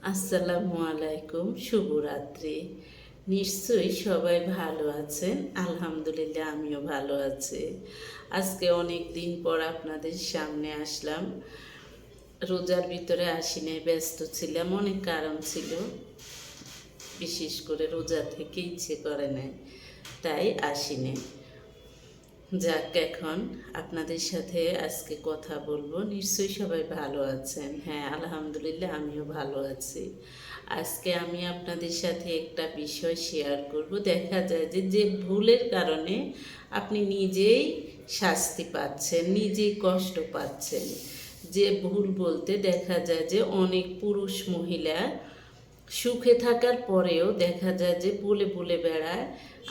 আসসালামু আলাইকুম, শুভরাত্রি। নিশ্চয়ই সবাই ভালো আছেন। আলহামদুলিল্লাহ আমিও ভালো আছি। আজকে অনেক দিন পর আপনাদের সামনে আসলাম। রোজার ভিতরে আসিনি, ব্যস্ত ছিলাম, অনেক কারণ ছিল। বিশেষ করে রোজা থেকে ইচ্ছে করে নাই, তাই আসিনি। যাক, এখন আপনাদের সাথে আজকে কথা বলবো। নিশ্চয়ই সবাই ভালো আছেন। হ্যাঁ, আলহামদুলিল্লাহ আমিও ভালো আছি। আজকে আমি আপনাদের সাথে একটা বিষয় শেয়ার করব। দেখা যায় যে যে ভুলের কারণে আপনি নিজেই শাস্তি পাচ্ছেন, নিজেই কষ্ট পাচ্ছেন। যে ভুল বলতে দেখা যায় যে অনেক পুরুষ মহিলা সুখে থাকার পরেও দেখা যায় যে বলে বলে বেড়ায়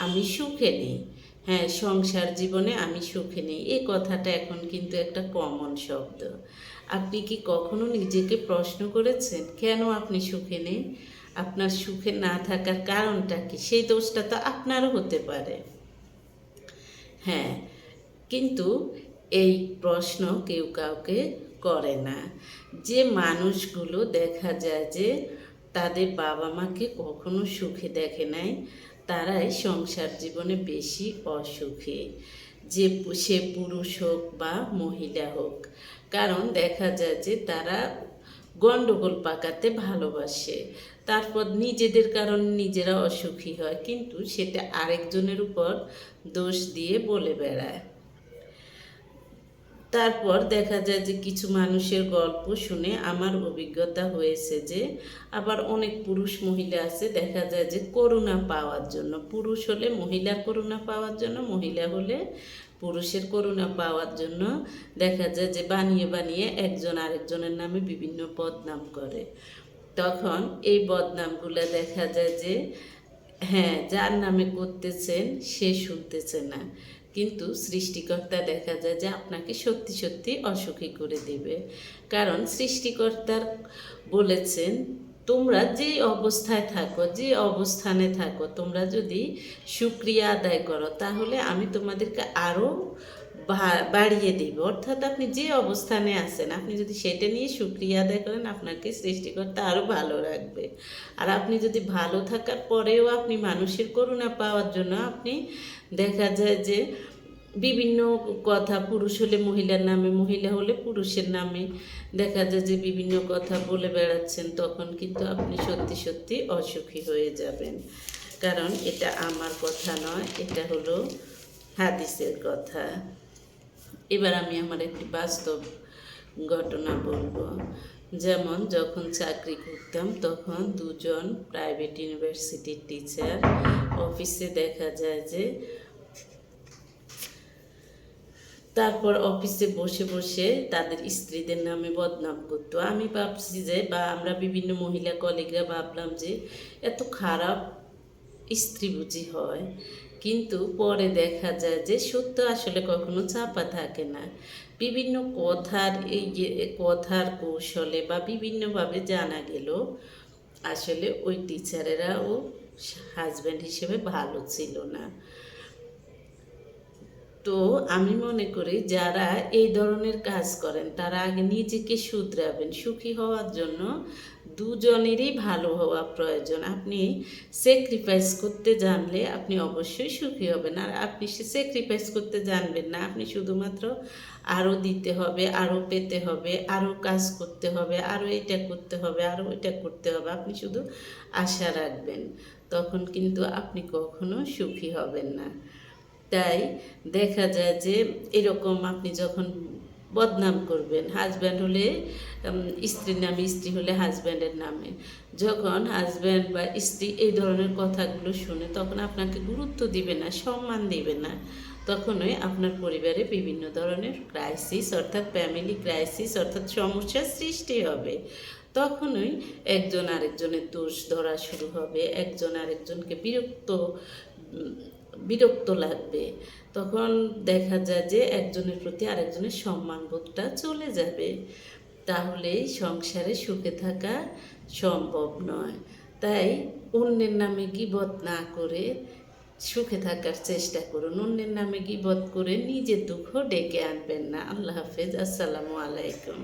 আমি সুখে নেই। হ্যাঁ, সংসার জীবনে আমি সুখে নেই, এই কথাটা এখন কিন্তু একটা কমন শব্দ। আপনি কি কখনো নিজেকে প্রশ্ন করেছেন কেন আপনি সুখে নেই? আপনার সুখে না থাকার কারণটা কি? সেই দোষটা তো আপনারও হতে পারে। হ্যাঁ, কিন্তু এই প্রশ্ন কেউ কাউকে করে না। যে মানুষগুলো দেখা যায় যে তাদের বাবা মাকে কখনো সুখে দেখে নাই, তারাই সংসার জীবনে বেশি অসুখী। যে সে পুরুষ হোক বা মহিলা হোক, কারণ দেখা যায় যে তারা গণ্ডগোল পাকাতে ভালোবাসে, তারপর নিজেদের কারণ নিজেরা অসুখী হয়, কিন্তু সেটা আরেকজনের উপর দোষ দিয়ে বলে বেড়ায়। তারপর দেখা যায় যে কিছু মানুষের গল্প শুনে আমার অভিজ্ঞতা হয়েছে যে আবার অনেক পুরুষ মহিলা আছে, দেখা যায় যে করুণা পাওয়ার জন্য, পুরুষ হলে মহিলার করুণা পাওয়ার জন্য, মহিলা হলে পুরুষের করুণা পাওয়ার জন্য দেখা যায় যে বানিয়ে বানিয়ে একজন আরেকজনের নামে বিভিন্ন বদনাম করে। তখন এই বদনামগুলো দেখা যায় যে হ্যাঁ, যার নামে করতেছেন সে শুনতেছে না, কিন্তু সৃষ্টিকর্তা দেখা যায় যে আপনাকে সত্যি সত্যি অসুখী করে দেবে। কারণ সৃষ্টিকর্তার বলেছেন, তোমরা যে অবস্থায় থাকো, যে অবস্থানে থাকো, তোমরা যদি শুকরিয়া আদায় করো তাহলে আমি তোমাদেরকে আরও বাড়িয়ে দিব। অর্থাৎ আপনি যে অবস্থানে আছেন, আপনি যদি সেটা নিয়ে শুকরিয়া আদায় করেন, আপনাকে সৃষ্টিকর্তা আরও ভালো রাখবে। আর আপনি যদি ভালো থাকার পরেও আপনি মানুষের করুণা পাওয়ার জন্য আপনি দেখা যায় যে বিভিন্ন কথা, পুরুষ হলে মহিলার নামে, মহিলা হলে পুরুষের নামে দেখা যায় যে বিভিন্ন কথা বলে বেড়াচ্ছেন, তখন কিন্তু আপনি সত্যি সত্যি অসুখী হয়ে যাবেন। কারণ এটা আমার কথা নয়, এটা হলো হাদিসের কথা। এবার আমি আমার একটি বাস্তব ঘটনা বলবো। যেমন যখন চাকরি করতাম তখন দুজন প্রাইভেট ইউনিভার্সিটির টিচার অফিসে দেখা যায় যে তারপর অফিসে বসে বসে তাদের স্ত্রীদের নামে বদনাম করতো। আমি ভাবছি যে, বা আমরা বিভিন্ন মহিলা কলিগরা ভাবলাম যে এত খারাপ স্ত্রী বুঝি হয়, কিন্তু পরে দেখা যায় যে সত্য আসলে কখনো চাপা থাকে না। বিভিন্ন কথার এই যে কথার কৌশলে বা বিভিন্নভাবে জানা গেল আসলে ওই টিচারেরাও হাজব্যান্ড হিসেবে ভালো ছিল না। তো আমি মনে করি যারা এই ধরনের কাজ করেন তারা আগে নিজেকে শুধরাবেন। সুখী হওয়ার জন্য দুজনেরই ভালো হওয়া প্রয়োজন। আপনি স্যাক্রিফাইস করতে জানলে আপনি অবশ্যই সুখী হবেন। আর আপনি সে স্যাক্রিফাইস করতে জানবেন না, আপনি শুধুমাত্র আরও দিতে হবে, আরও পেতে হবে, আরও কাজ করতে হবে, আরও এটা করতে হবে, আরও এটা করতে হবে, আপনি শুধু আশা রাখবেন, তখন কিন্তু আপনি কখনো সুখী হবেন না। তাই দেখা যায় যে এরকম আপনি যখন বদনাম করবেন, হাজব্যান্ড হলে স্ত্রীর নামে, স্ত্রী হলে হাজব্যান্ডের নামে, যখন হাজব্যান্ড বা স্ত্রী এই ধরনের কথাগুলো শুনে তখন আপনাকে গুরুত্ব দিবে না, সম্মান দিবে না, তখনই আপনার পরিবারে বিভিন্ন ধরনের ক্রাইসিস অর্থাৎ ফ্যামিলি ক্রাইসিস অর্থাৎ সমস্যার সৃষ্টি হবে। তখনই একজন আরেকজনের দোষ ধরা শুরু হবে, একজন আরেকজনকে বিরক্ত লাগবে। তখন দেখা যায় যে একজনের প্রতি আরেকজনের সম্মানবোধটা চলে যাবে, তাহলে সংসারে সুখে থাকা সম্ভব নয়। তাই অন্যের নামে গীবত না করে সুখে থাকার চেষ্টা করুন। অন্যের নামে গীবত করে নিজের দুঃখ ডেকে আনবেন না। আল্লাহ হাফেজ। আসসালামু আলাইকুম।